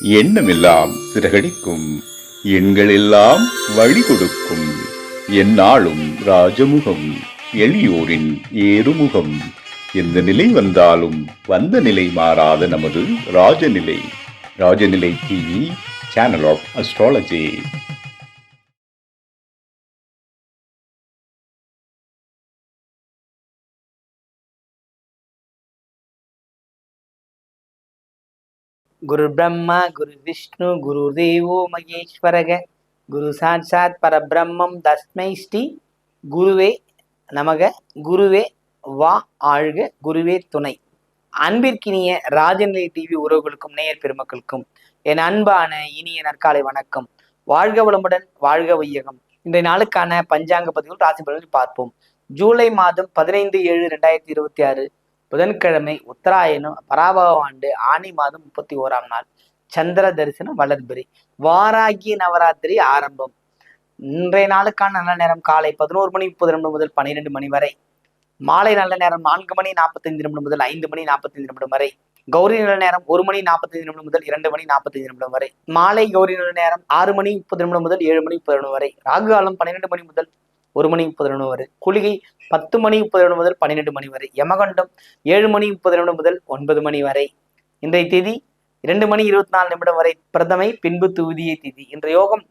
எண்ணமெல்லாம் சிறகடிக்கும், எண்களெல்லாம் வழி கொடுக்கும், எந்நாளும் ராஜமுகம், எளியோரின் ஏறுமுகம். எந்த நிலை வந்தாலும் வந்த நிலை மாறாத நமது Rajanilai. Rajanilai TV, channel of astrology. குரு பிரம்மா குரு விஷ்ணு குரு தேவோ மகேஸ்வரக குரு சாட்சாத் பரபிரம்மம் தஸ்மை ஸ்ரீ குருவே நமக. குருவே வா ஆழ்க, குருவே துணை. அன்பிற்கினிய ராஜநிலை டிவி உறவுகளுக்கும் நேயர் பெருமக்களுக்கும் என் அன்பான இனிய நற்காலை வணக்கம். வாழ்க வளமுடன், வாழ்க வையகம். இன்றைய நாளுக்கான பஞ்சாங்க பதிவுகள் ராசி பலன்கள் பார்ப்போம். ஜூலை மாதம் 15/7/2026 புதன்கிழமை, உத்தராயணம், பராபவ ஆண்டு, ஆனி மாதம் 31ஆம் நாள், சந்திர தரிசனம், வளர்பிறை, வாராகி நவராத்திரி ஆரம்பம். இன்றைய நாளுக்கான நல்ல நேரம் காலை 11:30 முதல் 12 மணி வரை, மாலை நல்ல நேரம் 4:45 முதல் 5:45 வரை, கௌரி நல்ல நேரம் 1:45 முதல் 2:45 வரை, மாலை கௌரி நல்ல நேரம் 6:30 முதல் 7:30 வரை, ராகு காலம் 12 மணி முதல் 1:30 வரை, குளிகை 10:30 முதல் 12 மணி வரை, யமகண்டம் 7:30 முதல் 9 மணி வரை. இன்றைய திதி 2:24 வரை பிரதமை, பின்பு துவிதியை திதி. இன்றைய யோகம்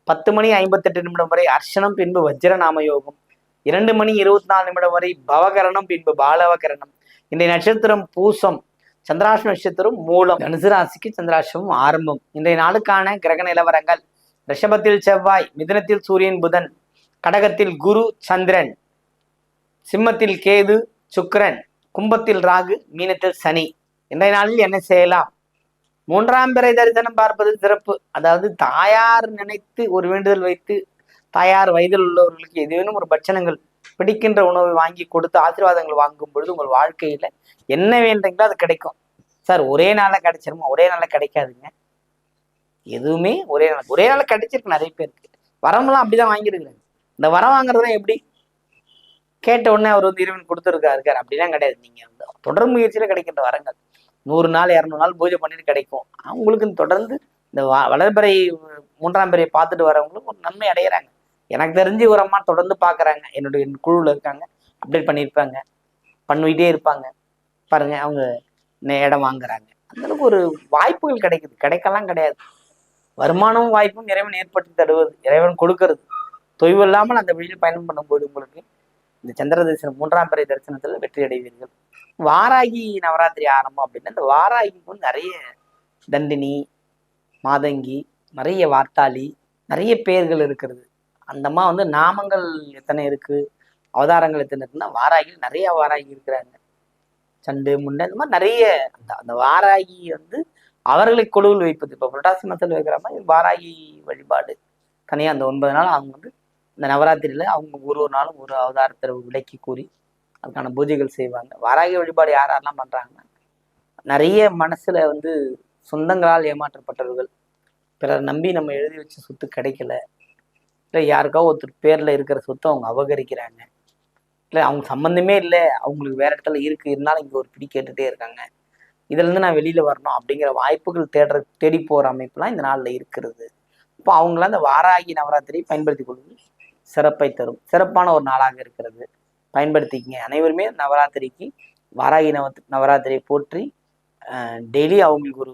10:58 வரை அர்ச்சனம், பின்பு வஜ்ரநாம யோகம். 2:24 வரை பவகரணம், பின்பு பாலவகரணம். இன்றைய நட்சத்திரம் பூசம், சந்திராஷ்ட நட்சத்திரம் மூலம். தனுசு ராசிக்கு சந்திராஷ்டமம் ஆரம்பம். இன்றைய நாளுக்கான கிரக நிலவரங்கள்: ரிஷபத்தில் செவ்வாய், மிதுனத்தில் சூரியன் புதன், கடகத்தில் குரு சந்திரன், சிம்மத்தில் கேது சுக்கிரன், கும்பத்தில் ராகு, மீனத்தில் சனி. இன்றைய நாளில் என்ன செய்யலாம்? 3ஆம் பிறை தரிசனம் பார்ப்பது சிறப்பு. அதாவது தாயார் நினைத்து ஒரு வேண்டுதல் வைத்து, தாயார் வயதில் உள்ளவர்களுக்கு ஏதேனும் ஒரு பட்சணங்கள், பிடிக்கின்ற உணவை வாங்கி கொடுத்து ஆசீர்வாதங்கள் வாங்கும் பொழுது உங்கள் வாழ்க்கையில என்ன வேண்டீங்களோ அது கிடைக்கும். சார் ஒரே நாள்ல கிடைச்சிருமா? ஒரே நாள்ல கிடைக்காதுங்க. எதுவுமே ஒரே நாள் கிடைச்சிருக்கு. நிறைய பேருக்கு வரமெல்லாம் அப்படிதான் வாங்கியிருக்கிறாங்க. இந்த வரம் வாங்குறதுலாம் எப்படி? கேட்ட உடனே அவர் இறைவன் கொடுத்துருக்காரு அப்படிலாம் கிடையாது. நீங்க தொடர் முயற்சியில கிடைக்கின்ற வரங்கள் 100 நாள் 200 நாள் பூஜை பண்ணிட்டு கிடைக்கும். அவங்களுக்கு தொடர்ந்து இந்த வளர்பிறை 3ஆம் பிறையை பார்த்துட்டு வரவங்களுக்கு ஒரு நன்மை அடைகிறாங்க. எனக்கு தெரிஞ்சு ஒரு அம்மா தொடர்ந்து பார்க்குறாங்க, என்னுடைய குழுவில் இருக்காங்க, அப்டேட் பண்ணியிருப்பாங்க, பண்ணிக்கிட்டே இருப்பாங்க. பாருங்க, அவங்க இடம் வாங்குறாங்க. அந்தளவுக்கு ஒரு வாய்ப்புகள் கிடைக்குது. கிடைக்கலாம் கிடையாது. வருமானமும் வாய்ப்பும் இறைவன் ஏற்படுத்தி தருவது, இறைவன் கொடுக்கறது. தொய்வு இல்லாமல் அந்த வழியில் பயணம் பண்ணும்போது உங்களுக்கு இந்த சந்திர தரிசனம் 3ஆம் பிறை தரிசனத்துல வெற்றி அடைவீர்கள். வாராகி நவராத்திரி ஆரம்பம் அப்படின்னா, இந்த வாராகிக்கு வந்து நிறைய தண்டினி, மாதங்கி, நிறைய வார்த்தாளி, நிறைய பெயர்கள் இருக்கிறது. அந்தம்மா வந்து நாமங்கள் எத்தனை இருக்கு, அவதாரங்கள் எத்தனை இருக்குன்னா, வாராகியில் நிறைய வாராகி இருக்கிறாங்க. சண்டு முண்டை இந்த மாதிரி நிறைய. அந்த வாராகி வந்து அவர்களை கொழுவில் வைப்பது. இப்போ புரட்டாசி மாசத்தில் வைக்கிற மாதிரி வாராகி வழிபாடு தனியாக அந்த 9 நாள் அவங்க வந்து இந்த நவராத்திரியில அவங்க ஒரு நாளும் ஒரு அவதாரத்தை விளக்கி கூறி அதுக்கான பூஜைகள் செய்வாங்க. வாராகி வழிபாடு யாரெல்லாம் பண்றாங்கன்னா, நிறைய மனசுல வந்து சொந்தங்களால் ஏமாற்றப்பட்டவர்கள், பிறர் நம்பி நம்ம எழுதி வச்ச சொத்து கிடைக்கல, இல்லை யாருக்கோ ஒருத்தர் பேர்ல இருக்கிற சொத்தை அவங்க அபகரிக்கிறாங்க, இல்லை அவங்க சம்மந்தமே இல்லை, அவங்களுக்கு வேற இடத்துல இருந்தாலும் இங்கே ஒரு பிடி கேட்டுட்டே இருக்காங்க, இதுல இருந்து நான் வெளியில வரணும் அப்படிங்கிற வாய்ப்புகள் தேடி போற அமைப்புலாம் இந்த நாள்ல இருக்கிறது. இப்போ அவங்களாம் இந்த வாராகி நவராத்திரியை பயன்படுத்தி கொள்வது சிறப்பை தரும். சிறப்பான ஒரு நாளாக இருக்கிறது. பயன்படுத்திக்கங்க. அனைவருமே நவராத்திரிக்கு வாராகி நவராத்திரியை போற்றி டெய்லி அவங்களுக்கு ஒரு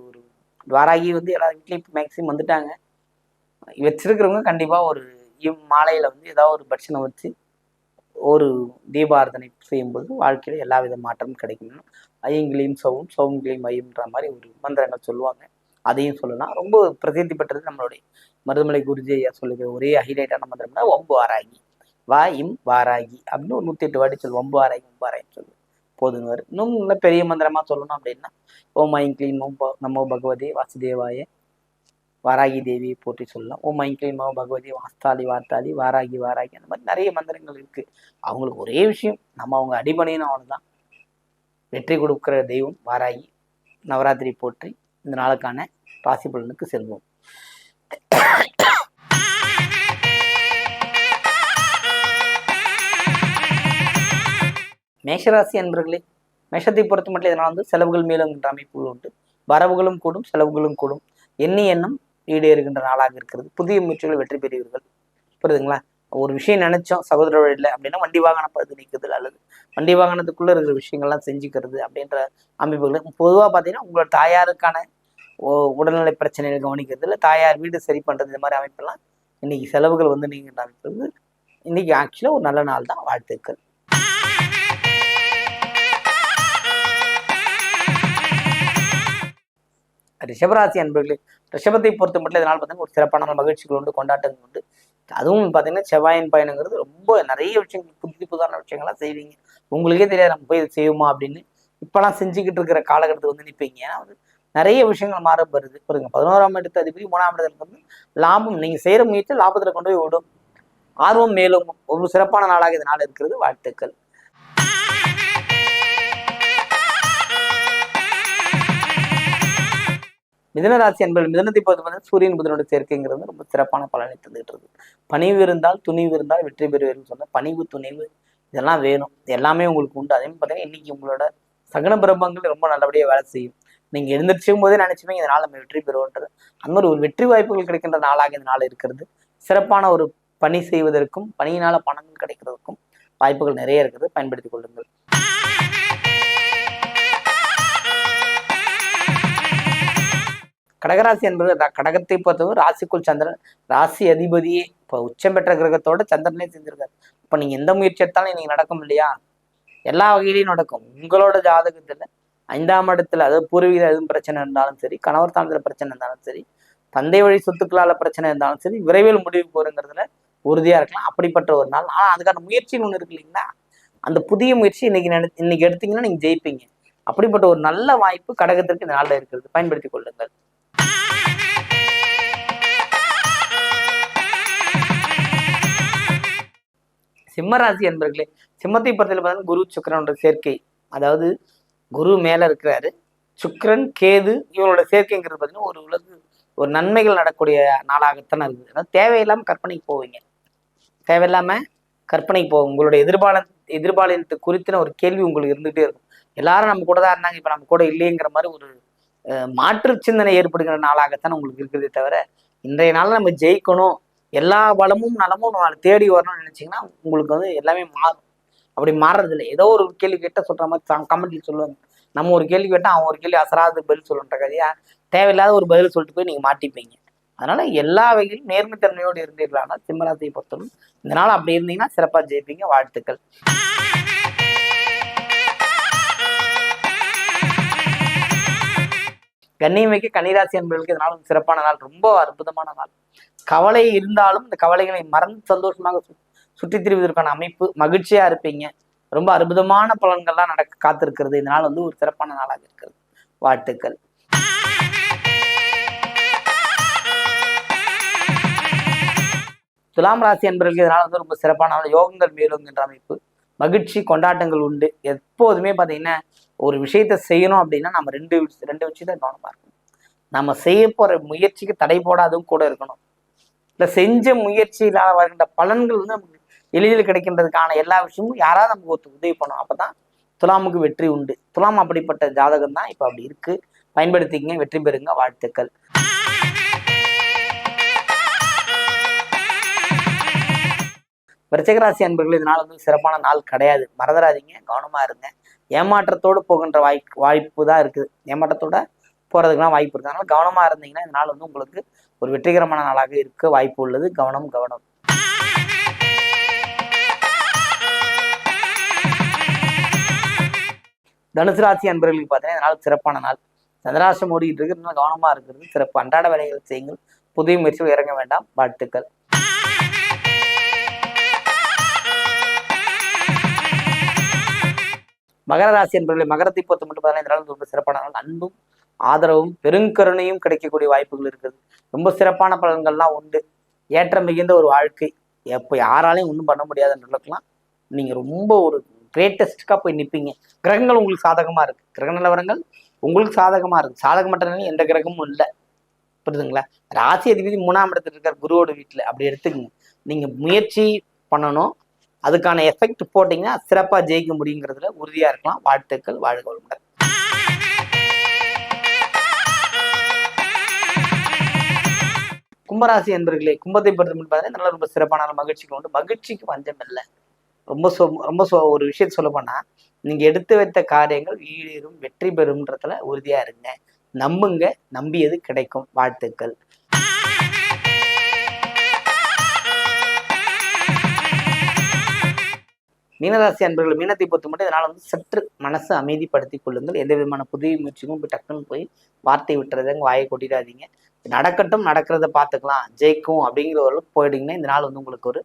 வாராகி வந்து எல்லா வீட்லையும் இப்போ மேக்சிமம் வந்துட்டாங்க. வச்சிருக்கிறவங்க கண்டிப்பாக ஒரு மாலையில் வந்து ஏதாவது ஒரு பட்சணம் வச்சு ஒரு தீபாரதனை செய்யும்போது வாழ்க்கையில் எல்லா வித மாற்றமும் கிடைக்கும். ஐயங்கிலையும் சவுங்கிலையும் ஐயம்ன்ற மாதிரி ஒரு மந்திரங்கள் சொல்லுவாங்க. அதையும் சொல்லலாம். ரொம்ப பிரசித்தி பெற்றது நம்மளுடைய மருதமலை குருஜி ஐயா சொல்லுகிற ஒரே ஹைலைட்டான மந்திரம்னா ஒம்பு வாராகி, வா இம் வாராகி அப்படின்னு ஒரு 108 வாட்டி சொல்லு. ஒம்பு வாராகி சொல்லு போதுன்னு. இன்னும் நல்ல பெரிய மந்திரமா சொல்லணும் அப்படின்னா, ஓம் ஐம் க்ளீம் நமோ பகவதே வாசுதேவாய வாராகி தேவியை போற்றி சொல்லலாம். ஓம் ஐம் க்ளீம் நமோ பகவதே வாஸ்தாலி வார்த்தாலி வாராகி அந்த மாதிரி நிறைய மந்திரங்கள் இருக்கு. அவங்களுக்கு ஒரே விஷயம், நம்ம அவங்க அடிபணின்னு அவ்வளவுதான். வெற்றி கொடுக்கிற தெய்வம் வாராகி. நவராத்திரி போற்றி இந்த நாளுக்கான ராசி பலனுக்கு செல்வோம். மேஷராசி அன்பர்களே, மேஷத்தை பொறுத்த மட்டும் இதனால் வந்து செலவுகள் மேலும் என்ற அமைப்புகள் உண்டு. வரவுகளும் கூடும், செலவுகளும் கூடும். எண்ணி எண்ணம் ஈடேறுகின்ற நாளாக இருக்கிறது. புதிய முயற்சிகள் வெற்றி பெறுவீர்கள். புரியுதுங்களா? ஒரு விஷயம் நினைச்சோம் சகோதர வழியில் அப்படின்னா வண்டி வாகன பகுதி நீக்குதல் அல்லது வண்டி வாகனத்துக்குள்ள இருக்கிற விஷயங்கள்லாம் செஞ்சுக்கிறது அப்படின்ற அமைப்புகள். பொதுவாக பார்த்தீங்கன்னா உங்களோட தாயாருக்கான உடல்நிலை பிரச்சனைகளை கவனிக்கிறது, இல்லை தாயார் வீடு சரி பண்றது, இந்த மாதிரி அமைப்பெல்லாம் இன்னைக்கு செலவுகள் வந்து நீங்க அமைப்பது இன்னைக்கு ஆக்சுவலாக ஒரு நல்ல நாள் தான். வாழ்த்துக்கள். ரிஷபராசி அன்பர்களே, ரிஷபத்தை பொறுத்த மட்டும் இதனால் பார்த்தீங்கன்னா ஒரு சிறப்பான மகிழ்ச்சிகள் உண்டு, கொண்டாட்டங்கள் உண்டு. அதுவும் பார்த்தீங்கன்னா செவ்வாயின் பயணங்கிறது ரொம்ப நிறைய விஷயங்கள், புதுதான விஷயங்கள்லாம் செய்வீங்க. உங்களுக்கே தெரியாது நம்ம போய் செய்வோமா அப்படின்னு. இப்பெல்லாம் செஞ்சுக்கிட்டு இருக்கிற காலகட்டத்துக்கு வந்து நிற்பீங்க. ஏன்னா வந்து நிறைய விஷயங்கள் மாற வருது. பாருங்க, 11ஆம் இடத்து அதிபதி 3ஆம் இடத்துல வந்து லாபம், நீங்க செய்யற முயற்சி லாபத்துல கொண்டு போய் விடும். ஆர்வம் மேலும் ஒரு சிறப்பான நாளாக இந்த நாள் இருக்கிறது. வாழ்த்துக்கள். மிதனராசி என்பது மிதனத்தை பொறுத்த சூரியன் புதனோட சேர்க்கைங்கிறது ரொம்ப சிறப்பான பலனை தந்துகிட்டு இருக்கு. பணிவு இருந்தால் துணிவு இருந்தால் வெற்றி பெறுவீர்கள் சொன்ன பணிவு துணிவு இதெல்லாம் வேணும். எல்லாமே உங்களுக்கு உண்டு. அதே மாதிரி பார்த்தீங்கன்னா இன்னைக்கு உங்களோட சகன பிரம்மங்கள் ரொம்ப நல்லபடியாக வேலை செய்யும். நீங்க எழுந்திரிச்சும் போதே நினைச்சுப்பீங்க இதனால நம்ம வெற்றி பெறுவோன்றது. அந்த மாதிரி ஒரு வெற்றி வாய்ப்புகள் கிடைக்கின்ற நாளாக இந்த நாள் இருக்கிறது. சிறப்பான ஒரு பணி செய்வதற்கும் பணியினால பணங்கள் கிடைக்கிறதுக்கும் வாய்ப்புகள் நிறைய இருக்குது. பயன்படுத்திக் கொள்ளுங்கள். கடகராசி என்பது கடகத்தை பொறுத்தவரை ராசிக்குள் சந்திரன், ராசி அதிபதியே இப்போ உச்சம் பெற்ற கிரகத்தோட சந்திரனே செஞ்சிருக்காரு. இப்போ நீங்க எந்த முயற்சி எடுத்தாலும் நீங்க நடக்கும் இல்லையா? எல்லா வகையிலையும் நடக்கும். உங்களோட ஜாதகத்துல 5ஆம் இடத்துல, அதாவது பூர்வீக எதுவும் பிரச்சனை இருந்தாலும் சரி, கணவர் தாமதத்துல பிரச்சனை இருந்தாலும் சரி, தந்தை வழி சொத்துக்களால பிரச்சனை இருந்தாலும் சரி, விரைவில் முடிவு போறங்கிறதுல உறுதியா இருக்கலாம். அப்படிப்பட்ட ஒரு நாள். ஆனா அதுக்கான முயற்சின்னு ஒண்ணு இருக்கு இல்லைங்களா? அந்த புதிய முயற்சி இன்னைக்கு எடுத்தீங்கன்னா நீங்க ஜெயிப்பீங்க. அப்படிப்பட்ட ஒரு நல்ல வாய்ப்பு கடகத்திற்கு இந்த நாள்ல இருக்கிறது. பயன்படுத்திக் கொள்ளுங்கள். சிம்மராசி என்பர்களே, சிம்மத்தை பொறுத்தவரை பார்த்தீங்கன்னா குரு சுக்கிரனோட சேர்க்கை. அதாவது குரு மேல இருக்கிறாரு, சுக்கிரன் கேது இவனோட சேர்க்கைங்கிறது பார்த்தீங்கன்னா ஒரு நன்மைகள் நடக்கூடிய நாளாகத்தானே இருக்குது. அதாவது தேவையில்லாம கற்பனைக்கு போவீங்க. தேவையில்லாம கற்பனைக்கு போகும். உங்களுடைய எதிர்பாலனத்தை குறித்தின ஒரு கேள்வி உங்களுக்கு இருந்துகிட்டே இருக்கும். எல்லாரும் நம்ம கூட தான் இருந்தாங்க, இப்ப நம்ம கூட இல்லைங்கிற மாதிரி ஒரு மாற்று சிந்தனை ஏற்படுகிற நாளாகத்தான் உங்களுக்கு இருக்குதே தவிர, இன்றைய நாள் நம்ம ஜெயிக்கணும், எல்லா வளமும் நலமும் நம்ம தேடி வரணும்னு நினைச்சீங்கன்னா உங்களுக்கு வந்து எல்லாமே மாறும். அப்படி மாறுறது இல்லை. ஏதோ ஒரு கேள்வி கேட்ட சொல்ற மாதிரி கமெண்ட்ல சொல்லுவாங்க. நம்ம ஒரு கேள்வி கேட்டால் அவன் ஒரு கேள்வி அசராத பதில் சொல்லுன்ற கதையா தேவையில்லாத ஒரு பதில் சொல்லிட்டு போய் நீங்க மாட்டிப்பீங்க. அதனால எல்லா வகையிலும் நேர்மைத்தன்மையோடு இருந்தீர்களானா சிம்மராசியை பொறுத்தவரை இந்த நாள் அப்படி இருந்தீங்கன்னா சிறப்பா ஜெயிப்பீங்க. வாழ்த்துக்கள். கண்ணியமிக்க கன்னிராசி என்பவர்களுக்கு இதனால சிறப்பான நாள், ரொம்ப அற்புதமான நாள். கவலை இருந்தாலும் இந்த கவலைகளை மறந்து சந்தோஷமாக சுற்றி திரிவதற்கான அமைப்பு, மகிழ்ச்சியா இருப்பீங்க. ரொம்ப அற்புதமான பலன்கள்லாம் காத்திருக்கிறது. இதனால வந்து ஒரு சிறப்பான நாளாக இருக்கிறது. வாழ்த்துக்கள். துலாம் ராசி என்பவர்களுக்கு இதனால வந்து ரொம்ப சிறப்பான நாள். யோகங்கள் மேலோங்கின்ற அமைப்பு, மகிழ்ச்சி கொண்டாட்டங்கள் உண்டு. எப்போதுமே பார்த்தீங்கன்னா ஒரு விஷயத்த செய்யணும் அப்படின்னா நம்ம ரெண்டு விஷயத்த கவனமா இருக்கணும். நம்ம செய்ய போற முயற்சிக்கு தடை போடாதும் கூட இருக்கணும். இல்லை செஞ்ச முயற்சியில வருகின்ற பலன்கள் வந்து நமக்கு எளிதில் கிடைக்கின்றதுக்கான எல்லா விஷயமும் யாராவது நமக்கு ஒரு உதவி பண்ணும். அப்பதான் துலாமுக்கு வெற்றி உண்டு. துலாம் அப்படிப்பட்ட ஜாதகம் தான் இப்ப அப்படி இருக்கு. பயன்படுத்திக்கங்க, வெற்றி பெறுங்க. வாழ்த்துக்கள். விருச்சிகராசி அன்பர்கள் இதனால வந்து சிறப்பான நாள் கிடையாது. மறந்துடாதீங்க, கவனமா இருங்க. ஏமாற்றத்தோடு போகின்ற வாய்ப்பு தான் இருக்குது. ஏமாற்றத்தோட போறதுக்குலாம் வாய்ப்பு இருக்கு. அதனால கவனமா இருந்தீங்கன்னா இந்த நாள் வந்து உங்களுக்கு ஒரு வெற்றிகரமான நாளாக இருக்க வாய்ப்பு உள்ளது. கவனம். தனுசு ராசி அன்பர்களுக்கு பார்த்தீங்கன்னா இதனால சிறப்பான நாள். சந்திராஷ்டம் ஓடிக்கிட்டு இருக்கு. கவனமா இருக்கிறது சிறப்பு. அன்றாட வேலைகள் செய்யுங்கள். புதிய முயற்சிகள் இறங்க வேண்டாம். வாழ்த்துக்கள். மகர ராசி என்பவர்களை மகரத்தை பொறுத்த மட்டும் பார்த்தீங்கன்னா ரொம்ப சிறப்பான நாள். அன்பும் ஆதரவும் பெருங்கருணையும் கிடைக்கக்கூடிய வாய்ப்புகள் இருக்குது. ரொம்ப சிறப்பான பலன்கள்லாம் உண்டு. ஏற்றம் மிகுந்த ஒரு வாழ்க்கை. எப்போ யாராலையும் ஒன்றும் பண்ண முடியாதுன்றதுக்கெல்லாம் நீங்க ரொம்ப ஒரு கிரேட்டஸ்டா போய் நிற்பீங்க. கிரகங்கள் உங்களுக்கு சாதகமா இருக்கு. கிரக நிலவரங்கள் உங்களுக்கு சாதகமா இருக்கு. சாதகமற்ற எந்த கிரகமும் இல்லை. புரியுதுங்களா? ராசி அதிபதி 3ஆம் இடத்துல இருக்கார் குருவோட வீட்டுல. அப்படி எடுத்துக்கங்க. நீங்க முயற்சி பண்ணணும். அதுக்கான எஃபெக்ட் போட்டீங்கன்னா சிறப்பா ஜெயிக்க முடியுங்கிறதுல உறுதியா இருக்கலாம். வாழ்த்துக்கள். வாழ்க வளமுடன். கும்பராசி என்பர்களே, கும்பத்தை பொறுத்த மட்டும் பார்த்தீங்கன்னா நல்லா ரொம்ப சிறப்பான நாள், மகிழ்ச்சிக்கு உண்டு. மகிழ்ச்சிக்கு பஞ்சம் இல்லை. ஒரு விஷயத்த சொல்ல போனா, நீங்க எடுத்து வைத்த காரியங்கள் ஈடேறும், வெற்றி பெறும்ன்றதுல உறுதியா இருங்க. நம்புங்க, நம்பியது கிடைக்கும். வாழ்த்துக்கள். மீனராசி அன்பர்கள், மீனத்தை பொறுத்த மட்டும் இதனால சற்று மனசு அமைதிப்படுத்திக் கொள்ளுங்கள். எந்த விதமான புதிய முயற்சிக்கும் போய் டக்குன்னு போய் வார்த்தை விட்டுறதுங்க, வாயை கொட்டிடாதீங்க. நடக்கட்டும், நடக்கிறத பார்த்துக்கலாம், ஜெயிக்கும் அப்படிங்கிற ஒரு போயிட்டீங்கன்னா இந்த நாள் உங்களுக்கு ஒரு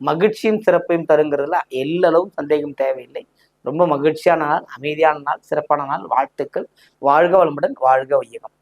மகிழ்ச்சியும் சிறப்பையும் தருங்கிறதுல எல்லளவும் சந்தேகம் தேவையில்லை. ரொம்ப மகிழ்ச்சியான நாள், அமைதியான நாள், சிறப்பான நாள். வாழ்த்துக்கள். வாழ்க வளமுடன், வாழ்க வையகம்.